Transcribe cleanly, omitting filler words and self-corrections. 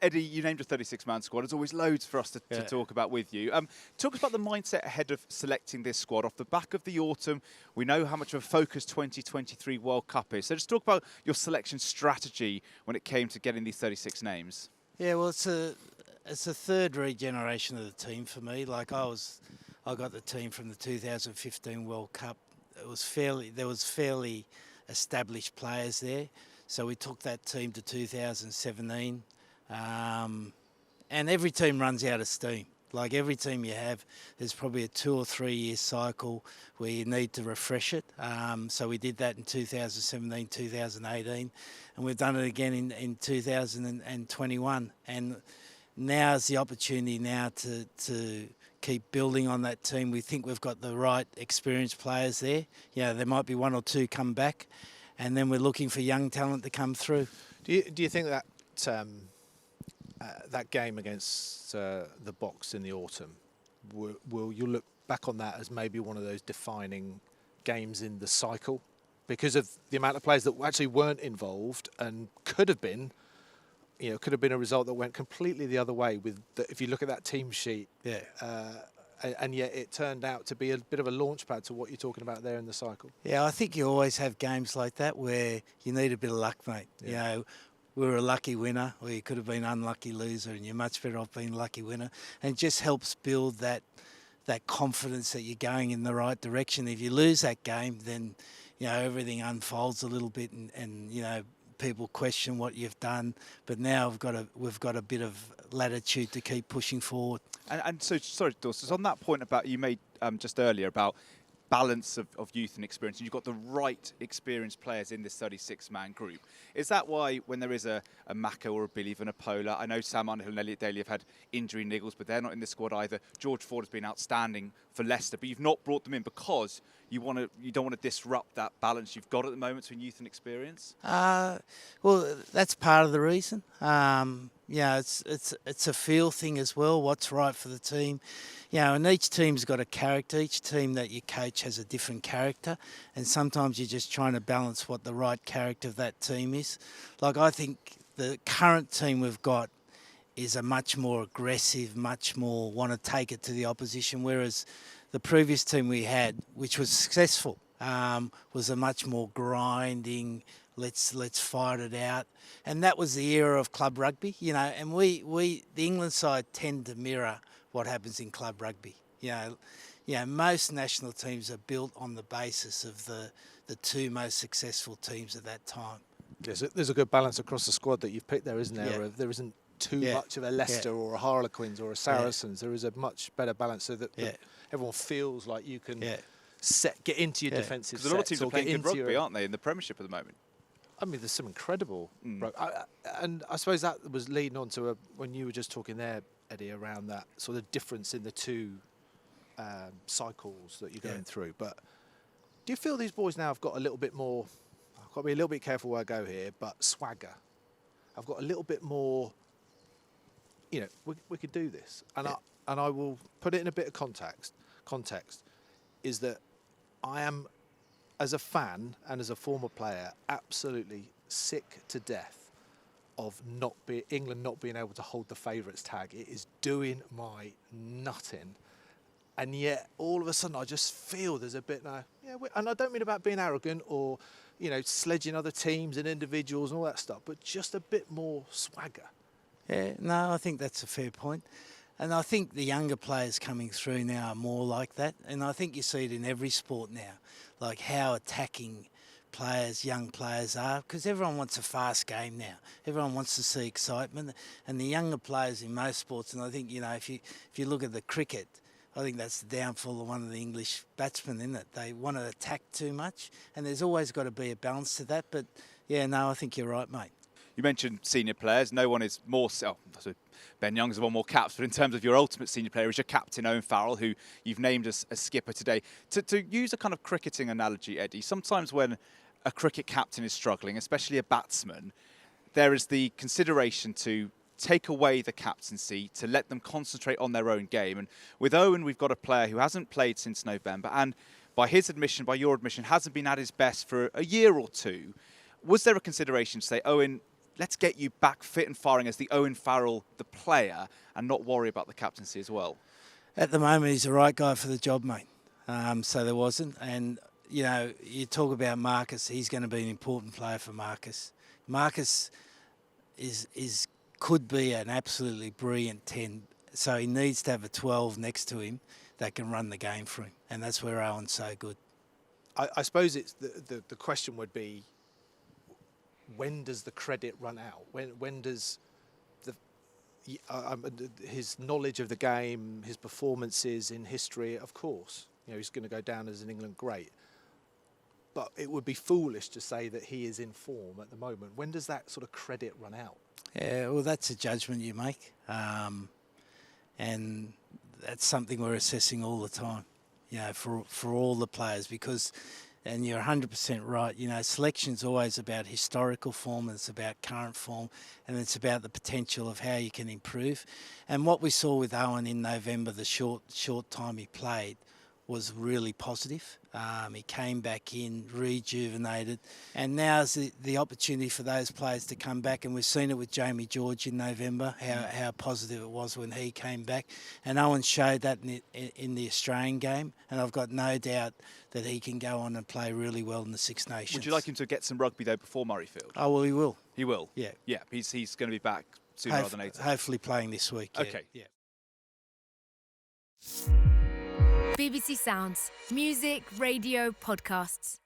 Eddie, you named a 36-man squad. There's always loads for us to talk about with you. Talk us about the mindset ahead of selecting this squad. Off the back of the autumn, we know how much of a focus 2023 World Cup is. So just talk about your selection strategy when it came to getting these 36 names. Yeah, well, it's a third regeneration of the team for me. Like I got the team from the 2015 World Cup. There was fairly established players there. So we took that team to 2017. And every team runs out of steam. Like every team you have, there's probably a 2 or 3 year cycle where you need to refresh it. So we did that in 2017, 2018, and we've done it again in 2021. And now's the opportunity now to keep building on that team. We think we've got the right experienced players there. Yeah, there might be 1 or 2 come back, and then we're looking for young talent to come through. Do you think that that game against the Box in the autumn, will you look back on that as maybe one of those defining games in the cycle because of the amount of players that actually weren't involved and could have been a result that went completely the other way if you look at that team sheet. Yeah. And yet it turned out to be a bit of a launch pad to what you're talking about there in the cycle. Yeah, I think you always have games like that where you need a bit of luck, mate. Yeah. You know, we were a lucky winner, or you could have been unlucky loser, and you're much better off being lucky winner. And it just helps build that confidence that you're going in the right direction. If you lose that game, then everything unfolds a little bit, and people question what you've done. But now we've got a bit of latitude to keep pushing forward. And so, sorry, Dawson, on that point about you made just earlier about balance of youth and experience, and you've got the right experienced players in this 36-man group. Is that why when there is a Mako or a Billy Vanapola, I know Sam Underhill and Elliot Daly have had injury niggles, but they're not in the squad either. George Ford has been outstanding for Leicester, but you've not brought them in because you don't want to disrupt that balance you've got at the moment between youth and experience? Well, that's part of the reason. It's a feel thing as well, what's right for the team. And each team's got a character. Each team that you coach has a different character, and sometimes you're just trying to balance what the right character of that team is. Like, I think the current team we've got is a much more aggressive, much more want to take it to the opposition, whereas the previous team we had, which was successful, was a much more grinding, let's fight it out. And that was the era of club rugby, and we the England side tend to mirror what happens in club rugby. Most national teams are built on the basis of the 2 most successful teams at that time. There's a good balance across the squad that you've picked there, isn't there? Yeah. There isn't too much of a Leicester or a Harlequins or a Saracens. There is a much better balance so that everyone feels like you can get into your defensive sets. Because a lot of teams are playing good rugby, aren't they, in the Premiership at the moment? I mean, there's some incredible... and I suppose that was leading on to when you were just talking there, Eddie, around that sort of difference in the 2 cycles that you're going through. But do you feel these boys now have got a little bit more... I've got to be a little bit careful where I go here, but swagger. I've got a little bit more... we could do this. And I will put it in a bit of context is that I am, as a fan and as a former player, absolutely sick to death of England not being able to hold the favourites tag. It is doing my nutting. And yet, all of a sudden, I just feel there's a bit now. And I don't mean about being arrogant or, sledging other teams and individuals and all that stuff, but just a bit more swagger. Yeah, no, I think that's a fair point. And I think the younger players coming through now are more like that. And I think you see it in every sport now, like how attacking young players are, because everyone wants a fast game now. Everyone wants to see excitement. And the younger players in most sports, and I think, if you look at the cricket, I think that's the downfall of one of the English batsmen, isn't it? They want to attack too much, and there's always got to be a balance to that. But, I think you're right, mate. You mentioned senior players. No one is more... Ben Young's won more caps, but in terms of your ultimate senior player is your captain, Owen Farrell, who you've named as skipper today. To use a kind of cricketing analogy, Eddie, sometimes when a cricket captain is struggling, especially a batsman, there is the consideration to take away the captaincy, to let them concentrate on their own game. And with Owen, we've got a player who hasn't played since November, and by his admission, by your admission, hasn't been at his best for a year or 2. Was there a consideration to say, Owen, let's get you back fit and firing as the Owen Farrell, the player, and not worry about the captaincy as well? At the moment, he's the right guy for the job, mate. So there wasn't. And, you know, you talk about Marcus, he's going to be an important player for Marcus. Marcus could be an absolutely brilliant 10, so he needs to have a 12 next to him that can run the game for him, and that's where Owen's so good. I suppose it's the question would be, when does the credit run out? When does his knowledge of the game, his performances in history, of course, you know, he's going to go down as an England great. But it would be foolish to say that he is in form at the moment. When does that sort of credit run out? Yeah, well, that's a judgment you make, and that's something we're assessing all the time, you know, for all the players, because, and you're 100% right, you know, selection's always about historical form, and it's about current form, and it's about the potential of how you can improve. And what we saw with Owen in November, the short time he played, was really positive. He came back in, rejuvenated, and now's the opportunity for those players to come back, and we've seen it with Jamie George in November, how positive it was when he came back, and Owen showed that in the Australian game, and I've got no doubt that he can go on and play really well in the Six Nations. Would you like him to get some rugby, though, before Murrayfield? Oh, well, he will. He will? Yeah. Yeah, he's going to be back sooner rather than later. Hopefully playing this week. Yeah. Okay. Yeah. BBC Sounds. Music, radio, podcasts.